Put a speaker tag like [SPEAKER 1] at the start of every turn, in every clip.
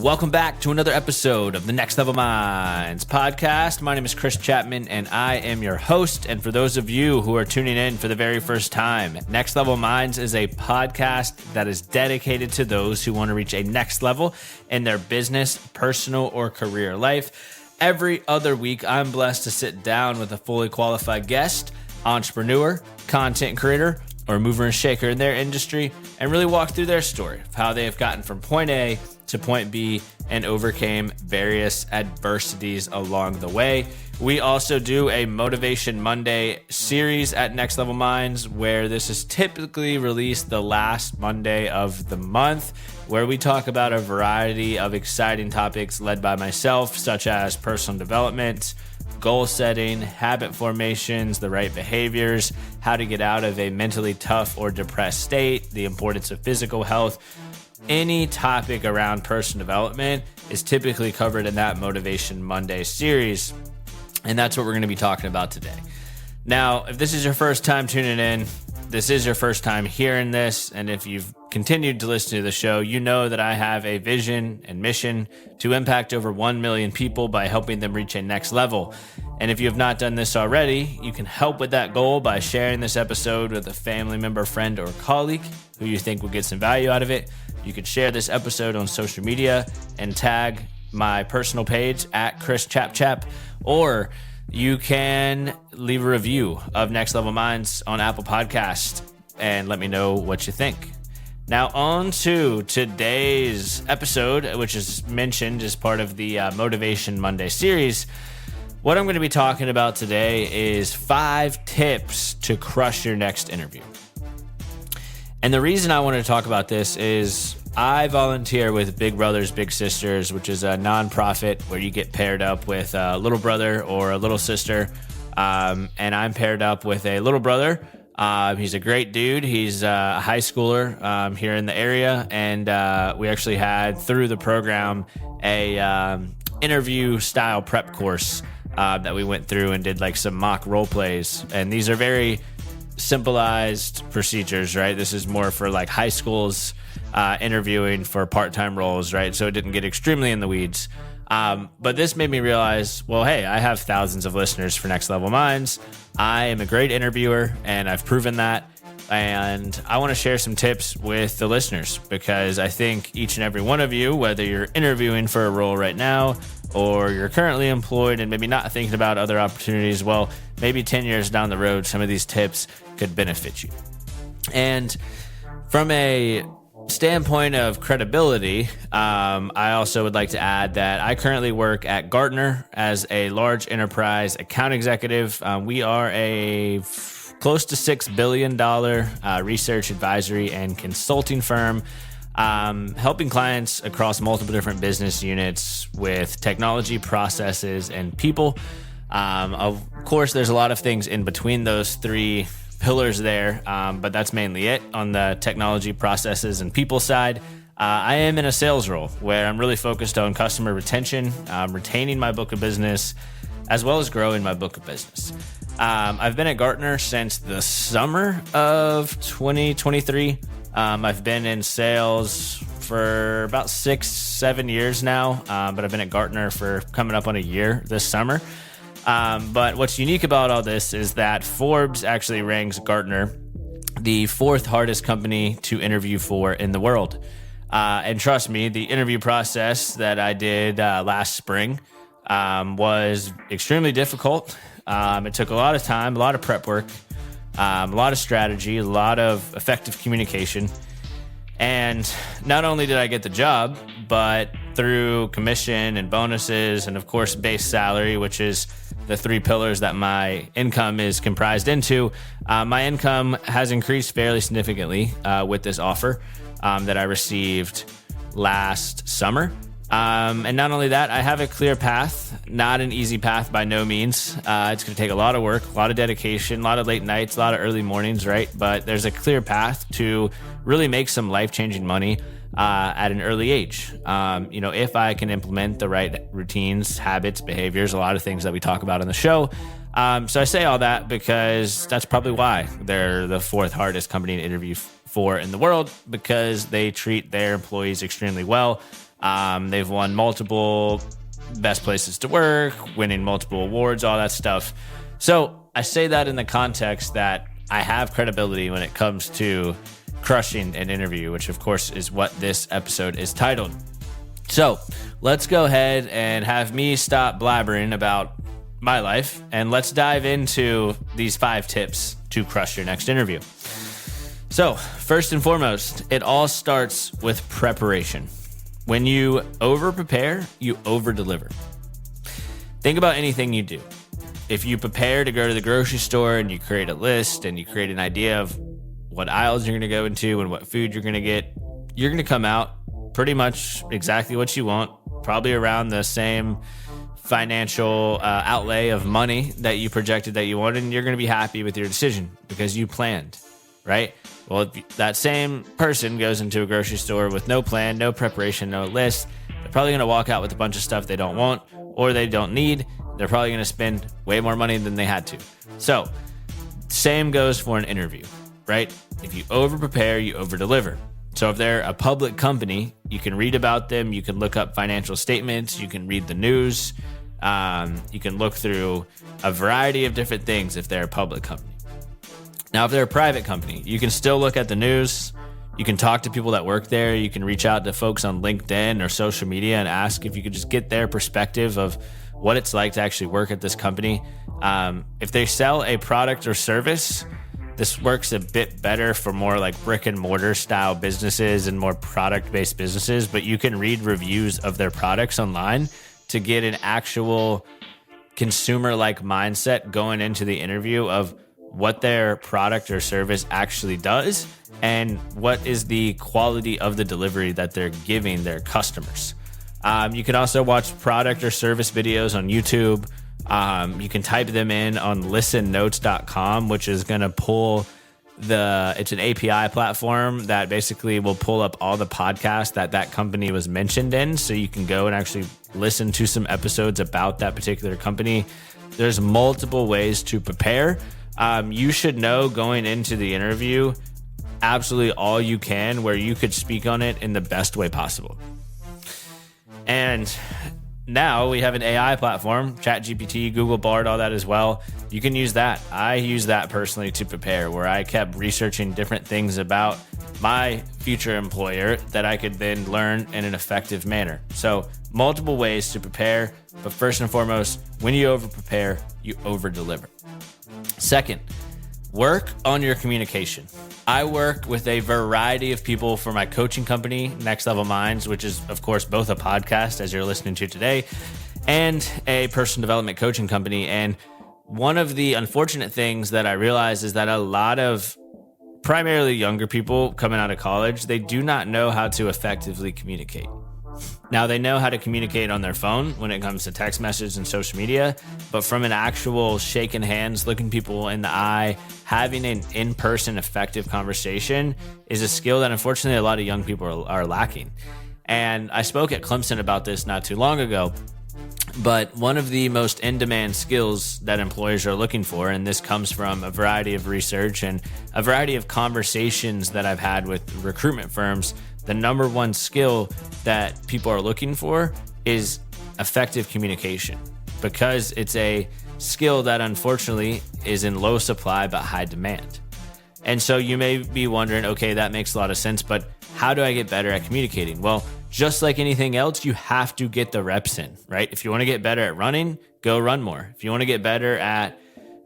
[SPEAKER 1] Welcome back to another episode of the Next Level Minds podcast. My name is Chris Chapman, and I am your host. And for those of you who are tuning in for the very first time, Next Level Minds is a podcast that is dedicated to those who want to reach a next level in their business, personal, or career life. Every other week, I'm blessed to sit down with a fully qualified guest, entrepreneur, content creator, or mover and shaker in their industry, and really walk through their story of how they have gotten from point A to point B and overcame various adversities along the way. We also do a Motivation Monday series at Next Level Minds, where this is typically released the last Monday of the month, where we talk about a variety of exciting topics led by myself, such as personal development, goal setting, habit formations, the right behaviors, how to get out of a mentally tough or depressed state, the importance of physical health. Any topic around personal development is typically covered in that Motivation Monday series, and that's what we're going to be talking about today. Now, if this is your first time tuning in, this is your first time hearing this, and if you've continued to listen to the show, you know that I have a vision and mission to impact over 1 million people by helping them reach a next level. And if you have not done this already, you can help with that goal by sharing this episode with a family member, friend, or colleague who you think will get some value out of it. You could share this episode on social media and tag my personal page at Chris Chap, or you can leave a review of Next Level Minds on Apple Podcast and let me know what you think. Now on to today's episode, which is mentioned as part of the Motivation Monday series. What I'm going to be talking about today is 5 tips to crush your next interview. And the reason I want to talk about this is I volunteer with Big Brothers Big Sisters, which is a nonprofit where you get paired up with a little brother or a little sister. And I'm paired up with a little brother. He's a great dude. He's a high schooler here in the area. And we actually had, through the program, a interview style prep course that we went through and did like some mock role plays. And these are very simplified procedures, right? This is more for like high schools interviewing for part-time roles, right? So it didn't get extremely in the weeds. But this made me realize, well, hey, I have thousands of listeners for Next Level Minds. I am a great interviewer, and I've proven that. And I want to share some tips with the listeners because I think each and every one of you, whether you're interviewing for a role right now or you're currently employed and maybe not thinking about other opportunities, well, maybe 10 years down the road, some of these tips could benefit you. And from a standpoint of credibility, I also would like to add that I currently work at Gartner as a large enterprise account executive. We are a close to $6 billion research advisory and consulting firm, helping clients across multiple different business units with technology, processes, and people. Of course, there's a lot of things in between those 3 pillars there, but that's mainly it on the technology, processes, and people side. I am in a sales role where I'm really focused on customer retention, retaining my book of business, as well as growing my book of business. I've been at Gartner since the summer of 2023. I've been in sales for about 6-7 years now, but I've been at Gartner for coming up on a year this summer. But what's unique about all this is that Forbes actually ranks Gartner the 4th hardest company to interview for in the world. And trust me, the interview process that I did last spring was extremely difficult. It took a lot of time, a lot of prep work, a lot of strategy, a lot of effective communication. And not only did I get the job, but through commission and bonuses and, of course, base salary, which is the 3 pillars that my income is comprised into, my income has increased fairly significantly with this offer that I received last summer. And not only that, I have a clear path, not an easy path by no means. It's going to take a lot of work, a lot of dedication, a lot of late nights, a lot of early mornings, right? But there's a clear path to really make some life-changing money at an early age. If I can implement the right routines, habits, behaviors, a lot of things that we talk about on the show. So I say all that because that's probably why they're the 4th hardest company to interview for in the world, because they treat their employees extremely well. They've won multiple best places to work, winning multiple awards, all that stuff. So I say that in the context that I have credibility when it comes to crushing an interview, which of course is what this episode is titled. So let's go ahead and have me stop blabbering about my life, and let's dive into these 5 tips to crush your next interview. So first and foremost, it all starts with preparation. When you over-prepare, you over-deliver. Think about anything you do. If you prepare to go to the grocery store and you create a list and you create an idea of what aisles you're going to go into and what food you're going to get, you're going to come out pretty much exactly what you want, probably around the same financial outlay of money that you projected that you wanted, and you're going to be happy with your decision because you planned, right? Well, if that same person goes into a grocery store with no plan, no preparation, no list, they're probably going to walk out with a bunch of stuff they don't want or they don't need. They're probably going to spend way more money than they had to. So, same goes for an interview, right? If you over-prepare, you over-deliver. So if they're a public company, you can read about them, you can look up financial statements, you can read the news, you can look through a variety of different things if they're a public company. Now, if they're a private company, you can still look at the news. You can talk to people that work there. You can reach out to folks on LinkedIn or social media and ask if you could just get their perspective of what it's like to actually work at this company. If they sell a product or service, this works a bit better for more like brick and mortar style businesses and more product-based businesses, but you can read reviews of their products online to get an actual consumer-like mindset going into the interview of what their product or service actually does and what is the quality of the delivery that they're giving their customers. You can also watch product or service videos on YouTube. You can type them in on listennotes.com, which is going to pull it's an API platform that basically will pull up all the podcasts that company was mentioned in. So you can go and actually listen to some episodes about that particular company. There's multiple ways to prepare. You should know going into the interview absolutely all you can where you could speak on it in the best way possible. And now we have an AI platform, ChatGPT, Google Bard, all that as well. You can use that. I use that personally to prepare, where I kept researching different things about my future employer that I could then learn in an effective manner. So multiple ways to prepare, but first and foremost, when you over prepare, you over deliver. Second, work on your communication. I work with a variety of people for my coaching company, Next Level Minds, which is, of course, both a podcast, as you're listening to today, and a personal development coaching company. And one of the unfortunate things that I realize is that a lot of primarily younger people coming out of college, they do not know how to effectively communicate. Now, they know how to communicate on their phone when it comes to text messages and social media, but from an actual shaking hands, looking people in the eye, having an in-person effective conversation is a skill that unfortunately a lot of young people are lacking. And I spoke at Clemson about this not too long ago, but one of the most in-demand skills that employers are looking for, and this comes from a variety of research and a variety of conversations that I've had with recruitment firms, the number one skill that people are looking for is effective communication, because it's a skill that unfortunately is in low supply but high demand. And so you may be wondering, okay, that makes a lot of sense, but how do I get better at communicating? Well, just like anything else, you have to get the reps in, right? If you want to get better at running, go run more. If you want to get better at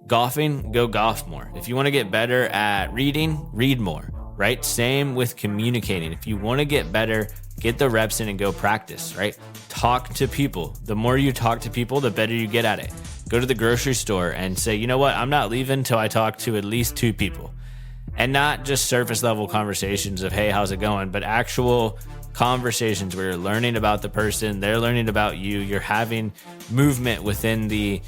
[SPEAKER 1] golfing, go golf more. If you want to get better at reading, read more, right? Same with communicating. If you want to get better, get the reps in and go practice, right? Talk to people. The more you talk to people, the better you get at it. Go to the grocery store and say, you know what? I'm not leaving till I talk to at least 2 people. And not just surface level conversations of, hey, how's it going? But actual conversations where you're learning about the person, they're learning about you, you're having movement within the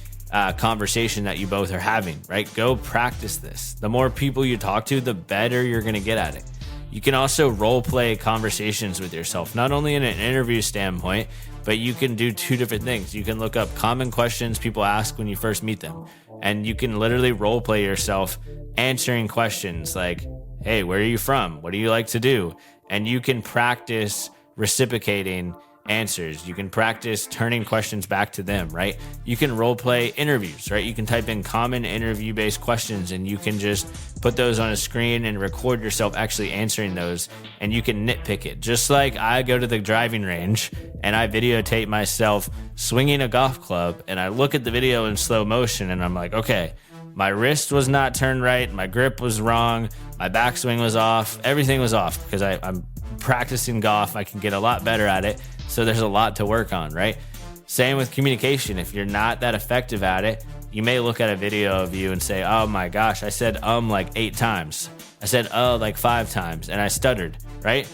[SPEAKER 1] conversation that you both are having, right? Go practice this. The more people you talk to, the better you're going to get at it. You can also role play conversations with yourself, not only in an interview standpoint, but you can do 2 different things. You can look up common questions people ask when you first meet them, and you can literally role play yourself answering questions like, hey, where are you from? What do you like to do? And you can practice reciprocating answers. You can practice turning questions back to them, right? You can role play interviews, right? You can type in common interview based questions and you can just put those on a screen and record yourself actually answering those, and you can nitpick it. Just like I go to the driving range and I videotape myself swinging a golf club and I look at the video in slow motion and I'm like, okay, my wrist was not turned right, my grip was wrong, my backswing was off, everything was off because I'm practicing golf. I can get a lot better at it. So there's a lot to work on, right? Same with communication. If you're not that effective at it, you may look at a video of you and say, oh my gosh, I said like 8 times. I said like 5 times and I stuttered, right?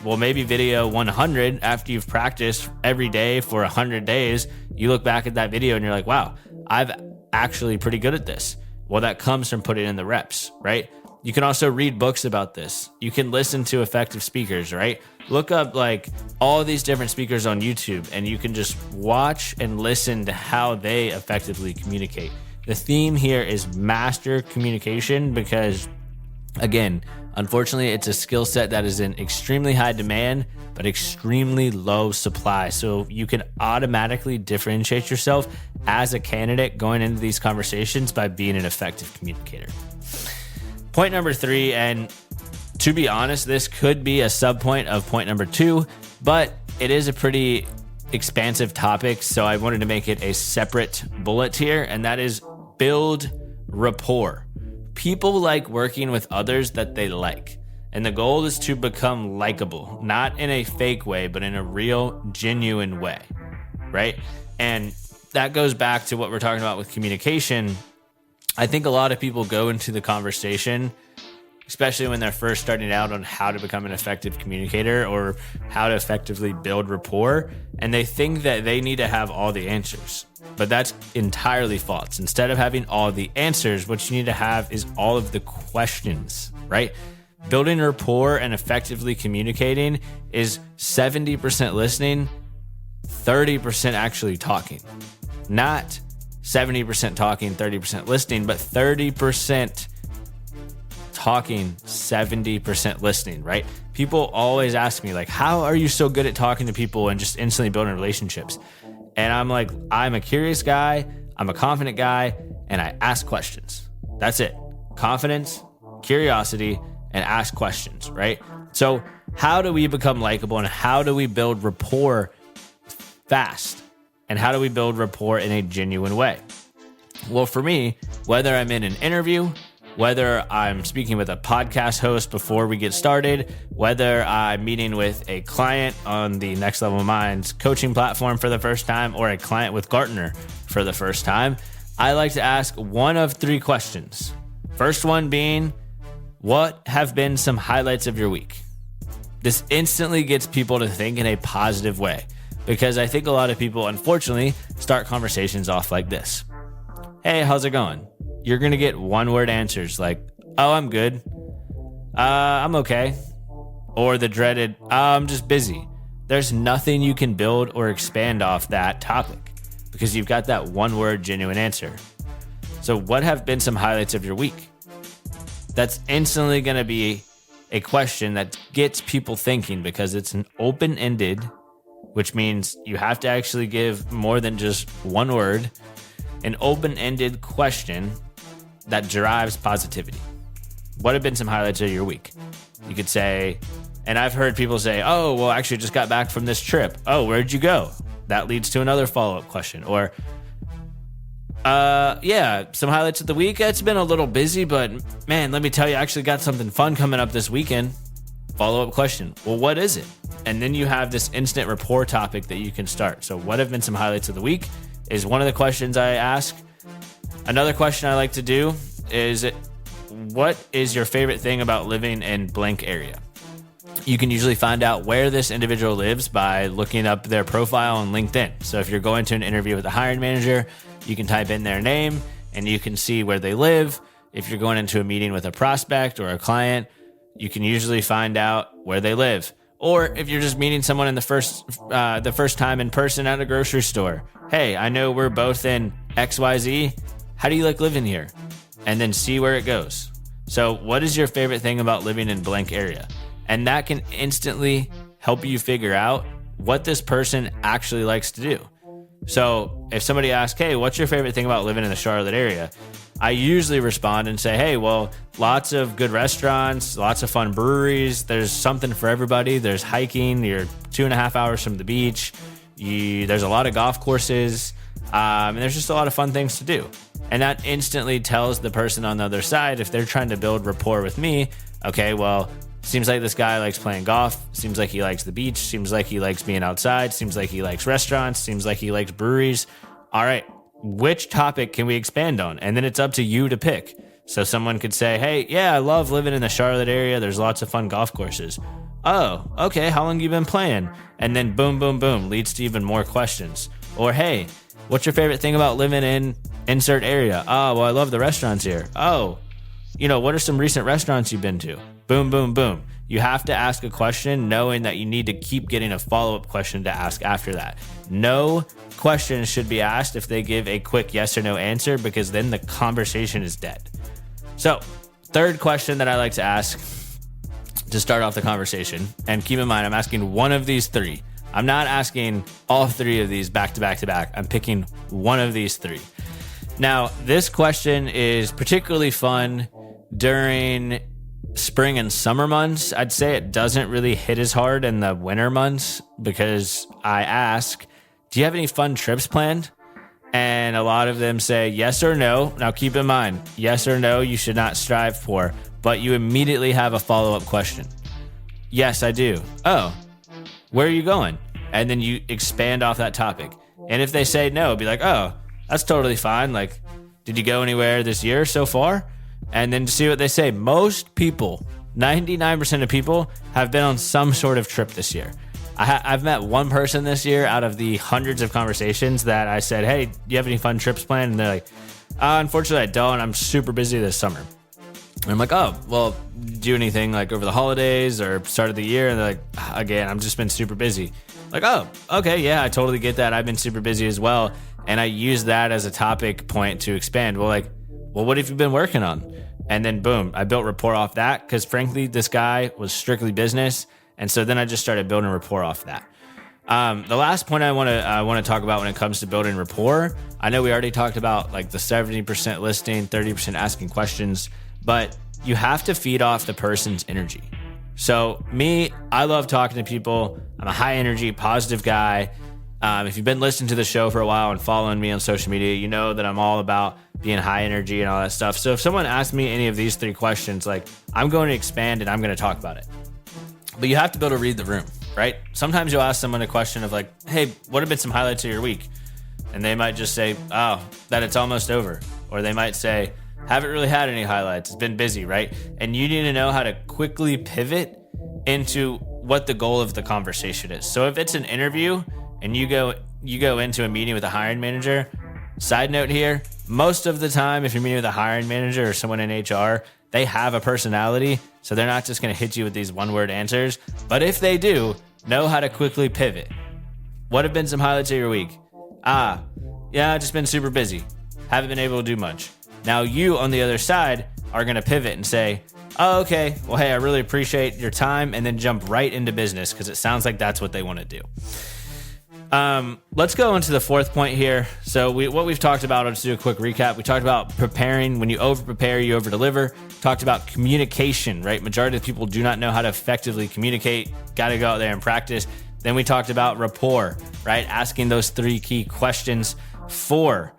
[SPEAKER 1] Well, maybe video 100, after you've practiced every day for 100 days, you look back at that video and you're like, wow, I've actually pretty good at this. Well, that comes from putting in the reps, right? You can also read books about this. You can listen to effective speakers, right? Look up like all these different speakers on YouTube and you can just watch and listen to how they effectively communicate. The theme here is master communication because, again, unfortunately, it's a skill set that is in extremely high demand, but extremely low supply. So you can automatically differentiate yourself as a candidate going into these conversations by being an effective communicator. Point number 3, and to be honest, this could be a subpoint of point number 2, but it is a pretty expansive topic, so I wanted to make it a separate bullet here, and that is build rapport. People like working with others that they like, and the goal is to become likable, not in a fake way, but in a real, genuine way, right? And that goes back to what we're talking about with communication. I think a lot of people go into the conversation, especially when they're first starting out, on how to become an effective communicator or how to effectively build rapport, and they think that they need to have all the answers. But that's entirely false. Instead of having all the answers, what you need to have is all of the questions, right? Building rapport and effectively communicating is 70% listening, 30% actually talking. Not 70% talking, 30% listening, but 30% talking, 70% listening, right? People always ask me, like, how are you so good at talking to people and just instantly building relationships? And I'm like, I'm a curious guy, I'm a confident guy, and I ask questions. That's it. Confidence, curiosity, and ask questions, right? So how do we become likable and how do we build rapport fast? And how do we build rapport in a genuine way? Well, for me, whether I'm in an interview, whether I'm speaking with a podcast host before we get started, whether I'm meeting with a client on the Next Level Minds coaching platform for the first time, or a client with Gartner for the first time, I like to ask one of 3 questions. First one being, what have been some highlights of your week? This instantly gets people to think in a positive way, because I think a lot of people, unfortunately, start conversations off like this. Hey, how's it going? You're going to get one-word answers like, oh, I'm good. I'm okay. Or the dreaded, I'm just busy. There's nothing you can build or expand off that topic because you've got that one-word genuine answer. So what have been some highlights of your week? That's instantly going to be a question that gets people thinking because it's an open-ended, which means you have to actually give more than just one word, an open-ended question that drives positivity. What have been some highlights of your week? You could say, and I've heard people say, oh, well, actually just got back from this trip. Oh, where'd you go? That leads to another follow-up question. Or, yeah, some highlights of the week. It's been a little busy, but man, let me tell you, I actually got something fun coming up this weekend. Follow-up question. Well, what is it? And then you have this instant rapport topic that you can start. So what have been some highlights of the week is one of the questions I ask. Another question I like to do is, what is your favorite thing about living in blank area? You can usually find out where this individual lives by looking up their profile on LinkedIn. So if you're going to an interview with a hiring manager, you can type in their name and you can see where they live. If you're going into a meeting with a prospect or a client, you can usually find out where they live. Or if you're just meeting someone in the first time in person at a grocery store, hey, I know we're both in XYZ. How do you like living here? And then see where it goes. So what is your favorite thing about living in blank area? And that can instantly help you figure out what this person actually likes to do. So if somebody asks, hey, what's your favorite thing about living in the Charlotte area? I usually respond and say, hey, well, lots of good restaurants, lots of fun breweries. There's something for everybody. There's hiking. You're 2.5 hours from the beach. There's a lot of golf courses. And there's just a lot of fun things to do. And that instantly tells the person on the other side, if they're trying to build rapport with me, okay, well, seems like this guy likes playing golf. Seems like he likes the beach. Seems like he likes being outside. Seems like he likes restaurants. Seems like he likes breweries. All right, which topic can we expand on? And then it's up to you to pick. So someone could say, hey, yeah, I love living in the Charlotte area. There's lots of fun golf courses. Oh, okay, how long you been playing? And then boom, boom, boom, leads to even more questions. Or, hey, what's your favorite thing about living in insert area? Oh, well, I love the restaurants here. Oh, what are some recent restaurants you've been to? Boom, boom, boom. You have to ask a question knowing that you need to keep getting a follow-up question to ask after that. No questions should be asked if they give a quick yes or no answer, because then the conversation is dead. So, third question that I like to ask to start off the conversation, and keep in mind, I'm asking one of these three. I'm not asking all three of these back to back to back. I'm picking one of these three. Now, this question is particularly fun during spring and summer months. I'd say it doesn't really hit as hard in the winter months, because I ask, do you have any fun trips planned? And a lot of them say yes or no. Now, keep in mind, yes or no, you should not strive for, but you immediately have a follow-up question. Yes, I do. Oh, where are you going? And then you expand off that topic. And if they say no, be like, oh, that's totally fine. Like, did you go anywhere this year so far? And then see what they say. Most people, 99% of people, have been on some sort of trip this year. I've met one person this year out of the hundreds of conversations that I said, hey, do you have any fun trips planned? And they're like, unfortunately, I don't. I'm super busy this summer. And I'm like, oh, well, do anything like over the holidays or start of the year? And they're like, again, I've just been super busy. Like, oh, okay, yeah, I totally get that. I've been super busy as well. And I use that as a topic point to expand. Well, what have you been working on? And then boom, I built rapport off that, because frankly, this guy was strictly business. And so then I just started building rapport off that. The last point I want to talk about when it comes to building rapport, I know we already talked about like the 70% listing, 30% asking questions, but you have to feed off the person's energy. So me, I love talking to people. I'm a high energy, positive guy. If you've been listening to the show for a while and following me on social media, you know that I'm all about being high energy and all that stuff. So if someone asks me any of these three questions, like, I'm going to expand and I'm going to talk about it. But you have to be able to read the room, right? Sometimes you'll ask someone a question of like, hey, what have been some highlights of your week? And they might just say, oh, that it's almost over. Or they might say, haven't really had any highlights. It's been busy, right? And you need to know how to quickly pivot into what the goal of the conversation is. So if it's an interview and you go into a meeting with a hiring manager, side note here, most of the time, if you're meeting with a hiring manager or someone in HR, they have a personality, so they're not just going to hit you with these one-word answers. But if they do, know how to quickly pivot. What have been some highlights of your week? Yeah, I've just been super busy. Haven't been able to do much. Now you, on the other side, are going to pivot and say, oh, okay, well, hey, I really appreciate your time, and then jump right into business, because it sounds like that's what they want to do. Let's go into the fourth point here. So what we've talked about, I'll just do a quick recap. We talked about preparing. When you over-prepare, you over-deliver. Talked about communication, right? Majority of people do not know how to effectively communicate. Got to go out there and practice. Then we talked about rapport, right? Asking those three key questions. 4,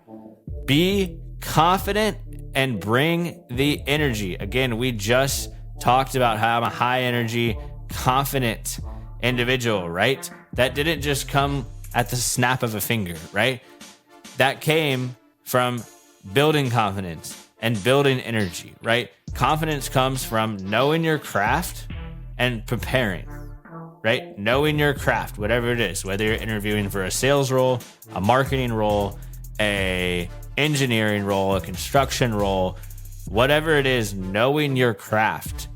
[SPEAKER 1] be confident and bring the energy. Again, we just talked about how I'm a high energy, confident individual, right? That didn't just come at the snap of a finger, right? That came from building confidence and building energy, right? Confidence comes from knowing your craft and preparing, right? Knowing your craft, whatever it is, whether you're interviewing for a sales role, a marketing role, a engineering role, a construction role, whatever it is, knowing your craft.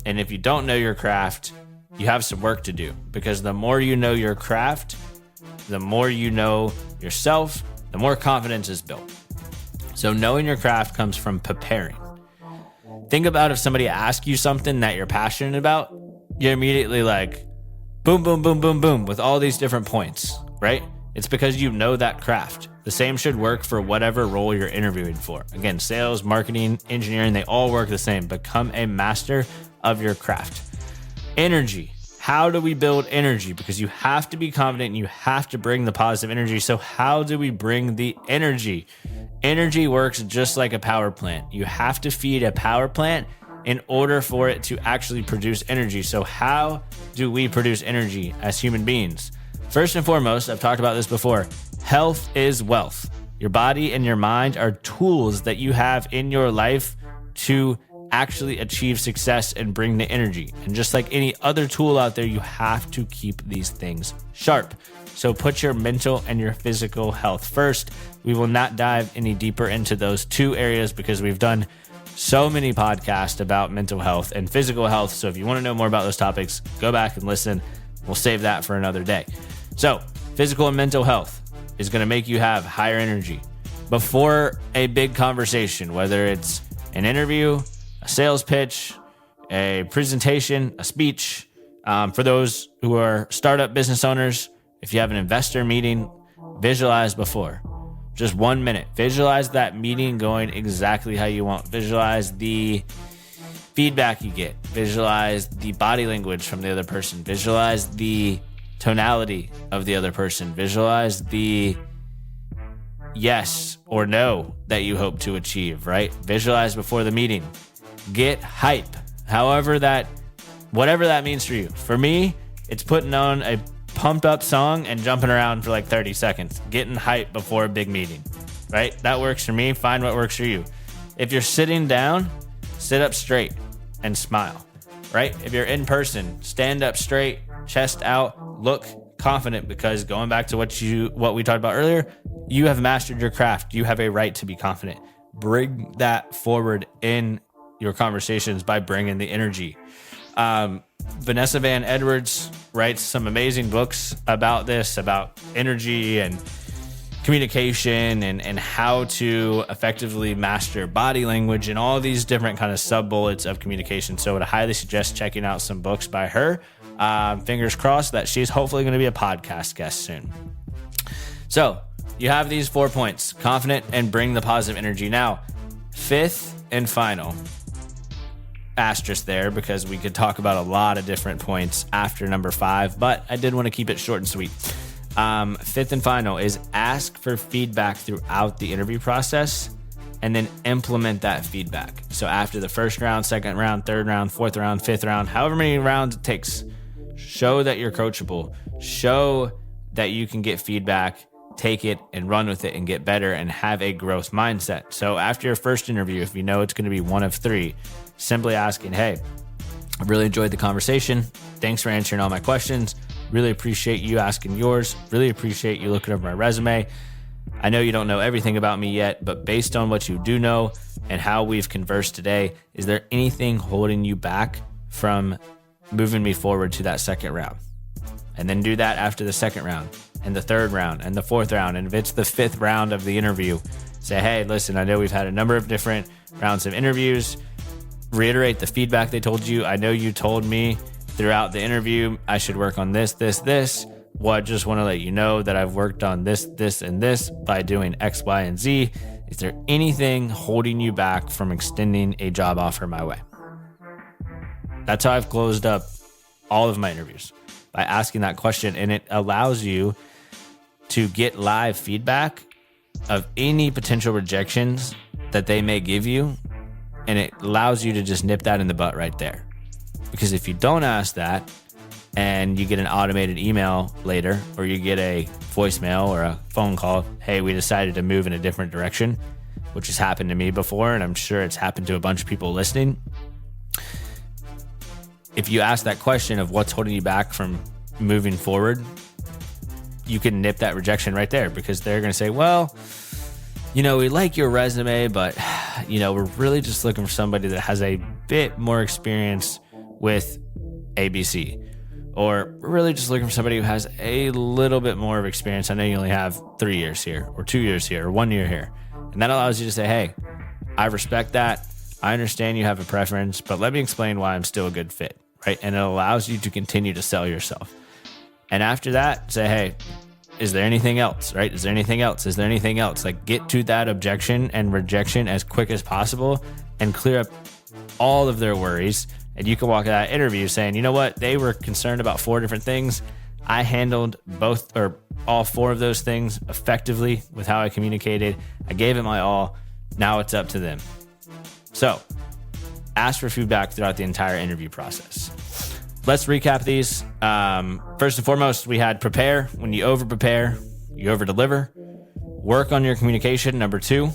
[SPEAKER 1] And if you don't know your craft, you have some work to do, because the more you know your craft, the more you know yourself, the more confidence is built. So knowing your craft comes from preparing. Think about if somebody asks you something that you're passionate about, you're immediately like, boom, boom, boom, boom, boom, with all these different points, right? It's because you know that craft. The same should work for whatever role you're interviewing for. Again, sales, marketing, engineering, they all work the same. Become a master of your craft. Energy. How do we build energy? Because you have to be confident and you have to bring the positive energy. So how do we bring the energy? Energy works just like a power plant. You have to feed a power plant in order for it to actually produce energy. So how do we produce energy as human beings? First and foremost, I've talked about this before, health is wealth. Your body and your mind are tools that you have in your life to actually achieve success and bring the energy. And just like any other tool out there, you have to keep these things sharp. So put your mental and your physical health first. We will not dive any deeper into those two areas because we've done so many podcasts about mental health and physical health. So if you want to know more about those topics, go back and listen. We'll save that for another day. So physical and mental health is going to make you have higher energy before a big conversation, whether it's an interview, a sales pitch, a presentation, a speech. For those who are startup business owners, if you have an investor meeting, visualize before. Just 1 minute. Visualize that meeting going exactly how you want. Visualize the feedback you get. Visualize the body language from the other person. Visualize the tonality of the other person. Visualize the yes or no that you hope to achieve, right? Visualize before the meeting. Get hype. Whatever that means for you. For me, it's putting on a pumped up song and jumping around for like 30 seconds. Getting hype before a big meeting, right? That works for me. Find what works for you. If you're sitting down, sit up straight and smile, right? If you're in person, stand up straight, chest out, look confident, because going back to what we talked about earlier, you have mastered your craft. You have a right to be confident. Bring that forward in your conversations by bringing the energy. Vanessa Van Edwards writes some amazing books about this, about energy and communication and how to effectively master body language and all these different kind of sub bullets of communication. So I would highly suggest checking out some books by her. Fingers crossed that she's hopefully going to be a podcast guest soon. So you have these 4 points: confident and bring the positive energy. Now, fifth and final, asterisk there, because we could talk about a lot of different points after number 5, but I did want to keep it short and sweet. Fifth and final is ask for feedback throughout the interview process and then implement that feedback. So after the first round, second round, third round, fourth round, fifth round, however many rounds it takes, show that you're coachable, show that you can get feedback, take it and run with it and get better and have a growth mindset. So after your first interview, if you know it's going to be one of 3, simply asking, hey, I really enjoyed the conversation. Thanks for answering all my questions. Really appreciate you asking yours. Really appreciate you looking over my resume. I know you don't know everything about me yet, but based on what you do know and how we've conversed today, is there anything holding you back from moving me forward to that second round? And then do that after the second round and the third round and the fourth round. And if it's the 5th round of the interview, say, hey, listen, I know we've had a number of different rounds of interviews. Reiterate the feedback they told you. I know you told me throughout the interview I should work on this. Well, I just want to let you know that I've worked on this, and this by doing X, Y, and Z. Is there anything holding you back from extending a job offer my way? That's how I've closed up all of my interviews, by asking that question. And it allows you to get live feedback of any potential rejections that they may give you. And it allows you to just nip that in the butt right there. Because if you don't ask that and you get an automated email later, or you get a voicemail or a phone call, hey, we decided to move in a different direction, which has happened to me before, and I'm sure it's happened to a bunch of people listening. If you ask that question of what's holding you back from moving forward, you can nip that rejection right there, because they're going to say, well, we like your resume, but, we're really just looking for somebody that has a bit more experience with ABC. Or we're really just looking for somebody who has a little bit more of experience. I know you only have 3 years here, or 2 years here, or 1 year here. And that allows you to say, hey, I respect that. I understand you have a preference, but let me explain why I'm still a good fit, right? And it allows you to continue to sell yourself. And after that, say, hey, is there anything else, right? Is there anything else? Is there anything else? Like, get to that objection and rejection as quick as possible and clear up all of their worries. And you can walk out of that interview saying, you know what? They were concerned about 4 different things. I handled both or all 4 of those things effectively with how I communicated. I gave it my all. Now it's up to them. So ask for feedback throughout the entire interview process. Let's recap these. First and foremost, we had prepare. When you over prepare, you over deliver. Work on your communication. Number 2,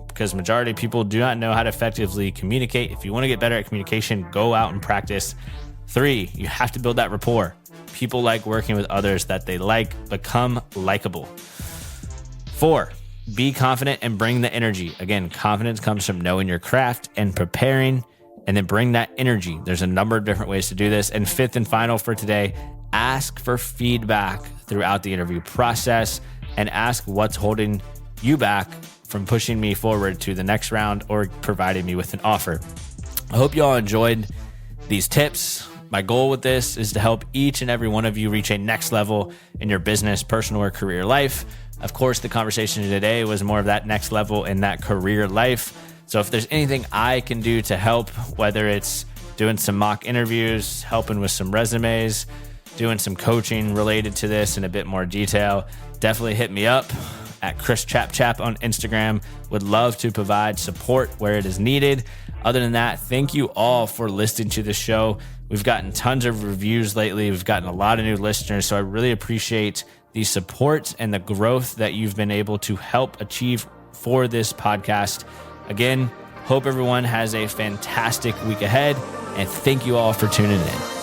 [SPEAKER 1] because majority of people do not know how to effectively communicate. If you want to get better at communication, go out and practice. 3, you have to build that rapport. People like working with others that they like. Become likable. 4, be confident and bring the energy. Again, confidence comes from knowing your craft and preparing, and then bring that energy. There's a number of different ways to do this. And 5th and final for today, ask for feedback throughout the interview process and ask what's holding you back from pushing me forward to the next round or providing me with an offer. I hope you all enjoyed these tips. My goal with this is to help each and every one of you reach a next level in your business, personal, or career life. Of course, the conversation today was more of that next level in that career life. So if there's anything I can do to help, whether it's doing some mock interviews, helping with some resumes, doing some coaching related to this in a bit more detail, definitely hit me up at Chris Chap on Instagram. Would love to provide support where it is needed. Other than that, thank you all for listening to the show. We've gotten tons of reviews lately. We've gotten a lot of new listeners. So I really appreciate the support and the growth that you've been able to help achieve for this podcast. Again, hope everyone has a fantastic week ahead, and thank you all for tuning in.